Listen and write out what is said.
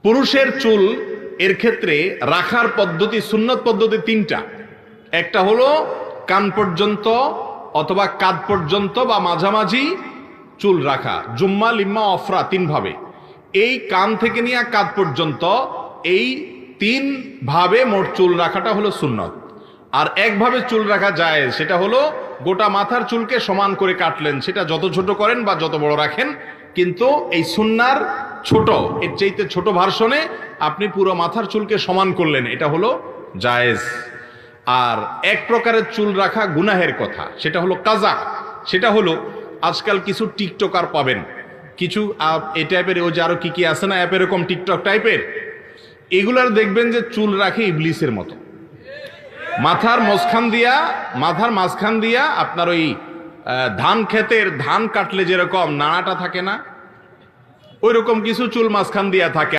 পুরুষের চুল এর ক্ষেত্রে রাখার পদ্ধতি, সুন্নত পদ্ধতি তিনটা। একটা হলো কান পর্যন্ত অথবা কাঁধ পর্যন্ত বা মাঝামাঝি চুল রাখা, জুম্মা লিম্মা অফরা, তিন ভাবে। এই কান থেকে নিয়ে কাঁধ পর্যন্ত এই তিন ভাবে মোট চুল রাখাটা হলো সুন্নত। আর একভাবে চুল রাখা যায়, সেটা হলো গোটা মাথার চুলকে সমান করে কাটলেন, সেটা যত ছোট করেন বা যত বড় রাখেন, কিন্তু এই সুন্নার ছোট, এর চাইতে ছোট ভার্সনে আপনি পুরো মাথার চুলকে সমান করলেন, এটা হলো জায়েজ। আর এক প্রকারের চুল রাখা গুনাহের কথা, সেটা হলো কাজা। সেটা হলো আজকাল কিছু টিকটকার পাবেন, কিছু এই টাইপের, ওই যে আরো কি কি আছে না অ্যাপ এরকম টিকটক টাইপের, এগুলার দেখবেন যে চুল রাখে ইবলিসের মতো। মাথার মাঝখান দিয়া আপনার ওই ধান ক্ষেতের ধান কাটলে যেরকম নাড়াটা থাকে না, ওই রকম কিছু চুল মাঝখান দিয়া থাকে।